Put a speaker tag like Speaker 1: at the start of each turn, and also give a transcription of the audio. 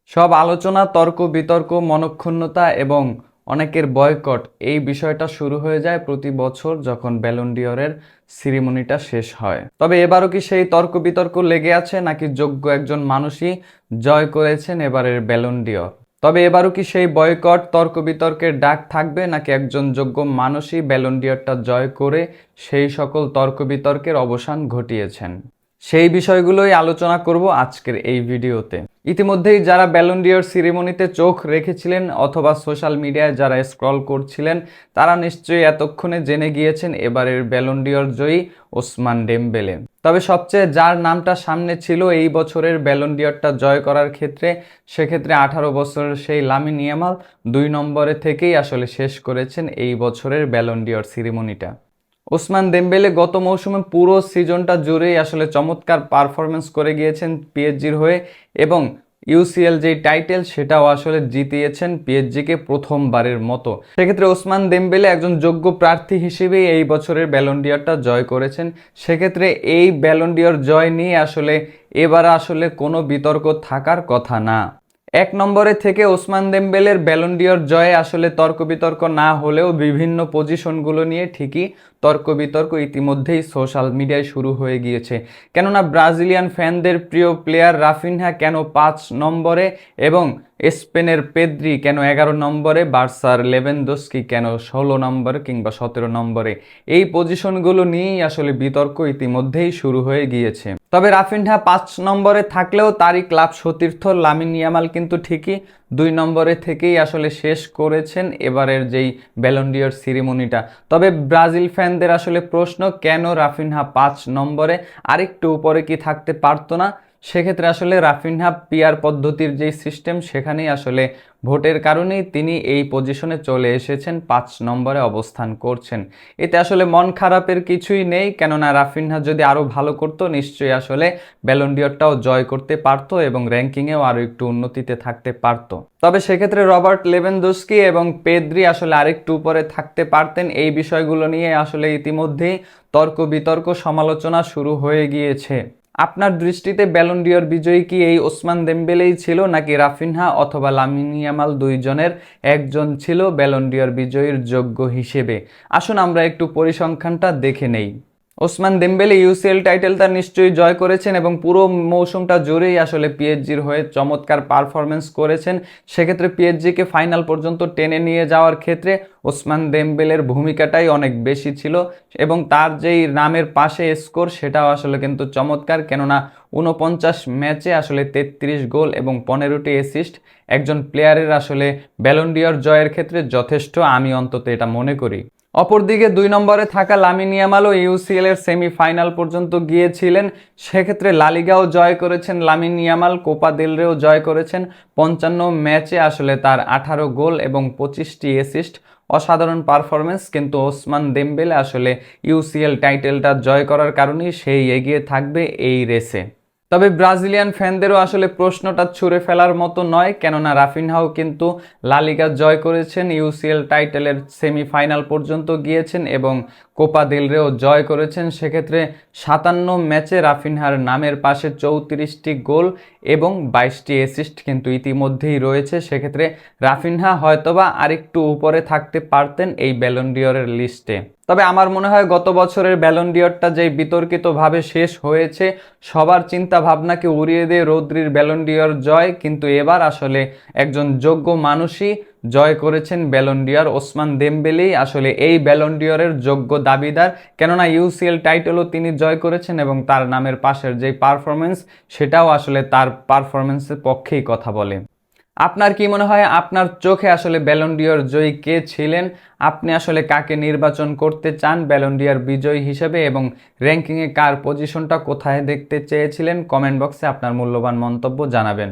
Speaker 1: সব আলোচনা, তর্ক বিতর্ক, মনক্ষুণ্ণতা এবং অনেকের বয়কট এই বিষয়টা শুরু হয়ে যায় প্রতি বছর যখন ব্যালন ডি'অরের সিরিমনিটা শেষ হয়। তবে এবারও কি সেই তর্ক বিতর্ক লেগে আছে, নাকি যোগ্য একজন মানুষই জয় করেছেন এবারের ব্যালন ডি'অর? তবে এবারও কি সেই বয়কট, তর্ক বিতর্কের ডাক থাকবে, নাকি একজন যোগ্য মানুষই ব্যালন ডি'অরটা জয় করে সেই সকল তর্ক বিতর্কের অবসান ঘটিয়েছেন? সেই বিষয়গুলোই আলোচনা করব আজকের এই ভিডিওতে। ইতিমধ্যেই যারা ব্যালন ডি'অর সিরিমনিতে চোখ রেখেছিলেন অথবা সোশ্যাল মিডিয়ায় যারা স্ক্রল করছিলেন, তারা নিশ্চয়ই এতক্ষণে জেনে গিয়েছেন এবারের ব্যালন ডি'অর জয়ী ওসমান ডেমবেলে। তবে সবচেয়ে যার নামটা সামনে ছিল এই বছরের ব্যালন ডি'অরটা জয় করার ক্ষেত্রে, সেক্ষেত্রে 18 বছরের সেই লামিন ইয়ামাল 2 নম্বরে থেকেই আসলে শেষ করেছেন এই বছরের ব্যালন ডি'অর সিরিমনিটা। ওসমান দেমবেলে গত মৌসুমে পুরো সিজনটা জুড়েই আসলে চমৎকার পারফরমেন্স করে গিয়েছেন পিএসজির হয়ে, এবং ইউসিএল যেই টাইটেল সেটাও আসলে জিতিয়েছেন পিএসজিকে প্রথমবারের মতো। সেক্ষেত্রে ওসমান দেমবেলে একজন যোগ্য প্রার্থী হিসেবেই এই বছরের ব্যালন ডি'অরটা জয় করেছেন। সেক্ষেত্রে এই ব্যালন ডি'অর জয় নিয়ে আসলে এবার আসলে কোনো বিতর্ক থাকার কথা না। 1 নম্বরে থেকে ওসমান দেমবেলের ব্যালন ডি'অর জয়ে আসলে তর্ক বিতর্ক না হলেও বিভিন্ন পজিশনগুলো নিয়ে ঠিকই তর্ক বিতর্ক ইতিমধ্যেই সোশ্যাল মিডিয়ায় শুরু হয়ে গিয়েছে। কেননা ব্রাজিলিয়ান ফ্যানদের প্রিয় প্লেয়ার রাফিনহা কেন 5 নম্বরে, এবং স্পেনের পেদ্রি কেন 11 নম্বরে, বার্সার লেভানডস্কি কেন 16 নম্বরে কিংবা 17 নম্বরে, এই পজিশনগুলো নিয়েই আসলে বিতর্ক ইতিমধ্যেই শুরু হয়ে গিয়েছে। তবে রাফিনহা 5 নম্বরে থাকলেও তারই ক্লাব সতীর্থ লামিন ইয়ামাল কিন্তু ঠিকই 2 নম্বরে থেকেই আসলে শেষ করেছেন এবারের যেই ব্যালন ডি'অর সিরিমনিটা। তবে ব্রাজিল ফ্যানদের আসলে প্রশ্ন, কেন রাফিনহা 5 নম্বরে, আরেকটু উপরে কি থাকতে পারতো না? সেক্ষেত্রে আসলে রাফিনহা পিআর পদ্ধতির যেই সিস্টেম, সেখানেই আসলে ভোটের কারণেই তিনি এই পজিশনে চলে এসেছেন, 5 নম্বরে অবস্থান করছেন। এতে আসলে মন খারাপের কিছুই নেই, কেননা রাফিনহা যদি আরও ভালো করতো নিশ্চয়ই আসলে ব্যালন ডি'অরটাও জয় করতে পারতো এবং র্যাঙ্কিংয়েও আরও একটু উন্নতিতে থাকতে পারতো। তবে সেক্ষেত্রে রবার্ট লেভানডস্কি এবং পেদ্রি আসলে আরেকটু উপরে থাকতে পারতেন। এই বিষয়গুলো নিয়ে আসলে ইতিমধ্যেই তর্ক বিতর্ক, সমালোচনা শুরু হয়ে গিয়েছে। আপনার দৃষ্টিতে ব্যালন ডি'অর বিজয়ী কি এই ওসমান দেমবেলেই ছিল, নাকি রাফিনহা অথবা লামিন ইয়ামাল দুইজনের একজন ছিল ব্যালন ডি'অর বিজয়ীর যোগ্য হিসেবে? আসুন আমরা একটু পরিসংখ্যানটা দেখে নেই। ওসমান দেমবেলে ইউসিএল টাইটেলটা নিশ্চয়ই জয় করেছেন এবং পুরো মৌসুমটা জুড়েই আসলে পিএসজির হয়ে চমৎকার পারফরমেন্স করেছেন। সেক্ষেত্রে পিএসজিকে ফাইনাল পর্যন্ত টেনে নিয়ে যাওয়ার ক্ষেত্রে ওসমান দেমবেলের ভূমিকাটাই অনেক বেশি ছিল, এবং তার যেই নামের পাশে স্কোর সেটাও আসলে কিন্তু চমৎকার। কেননা 49 ম্যাচে আসলে 33 গোল এবং 15টি অ্যাসিস্ট একজন প্লেয়ারের আসলে ব্যালন ডি'অর জয়ের ক্ষেত্রে যথেষ্ট, আমি অন্তত এটা মনে করি। অপরদিকে 2 নম্বরে থাকা লামিন ইয়ামালও ইউসিএল এর সেমিফাইনাল পর্যন্ত গিয়েছিলেন। সেক্ষেত্রে লা লিগাও জয় করেছেন লামিন ইয়ামাল, কোপা দেল রেও জয় করেছেন। 55 ম্যাচে আসলে তার 18 গোল এবং 25টি অ্যাসিস্ট, অসাধারণ পারফরমেন্স। কিন্তু ওসমান দেমবেলে আসলে ইউসিএল টাইটেলটা জয় করার কারণেই সেই এগিয়ে থাকবে এই রেসে। তবে ব্রাজিলিয়ান ফ্যানদেরও আসলে প্রশ্নটা ছুঁড়ে ফেলার মতো নয়, কেননা রাফিনহাও কিন্তু লা লিগা জয় করেছেন, ইউসিএল টাইটেলের সেমিফাইনাল পর্যন্ত গিয়েছেন এবং কোপা দেল রেও জয় করেছেন। সেক্ষেত্রে 57 ম্যাচে রাফিনহার নামের পাশে 34টি গোল এবং 22টি অ্যাসিস্ট কিন্তু ইতিমধ্যেই রয়েছে। সেক্ষেত্রে রাফিনহা হয়তোবা আরেকটু উপরে থাকতে পারতেন এই ব্যালন ডি'অরের লিস্টে। তবে আমার মনে হয় গত বছরের ব্যালন ডি'অরটা যেই বিতর্কিতভাবে শেষ হয়েছে, সবার চিন্তা ভাবনাকে উড়িয়ে দিয়ে রদ্রির ব্যালন ডি'অর জয়, কিন্তু এবার আসলে একজন যোগ্য মানুষই জয় করেছেন ব্যালন ডি'অর। ওসমান দেমবেলেই আসলে এই ব্যালন ডি'অরের যোগ্য দাবিদার, কেননা ইউসিএল টাইটেলও তিনি জয় করেছেন এবং তার নামের পাশের যেই পারফরমেন্স সেটাও আসলে তার পারফরমেন্সের পক্ষেই কথা বলে। আপনার কি মনে হয়, আপনার চোখে আসলে ব্যালন ডি'অর জয়ী কে ছিলেন? আপনি আসলে কাকে নির্বাচন করতে চান ব্যালন ডি'অর বিজয়ী হিসেবে, এবং র্যাঙ্কিংয়ে কার পজিশনটা কোথায় দেখতে চেয়েছিলেন? কমেন্ট বক্সে আপনার মূল্যবান মন্তব্য জানাবেন।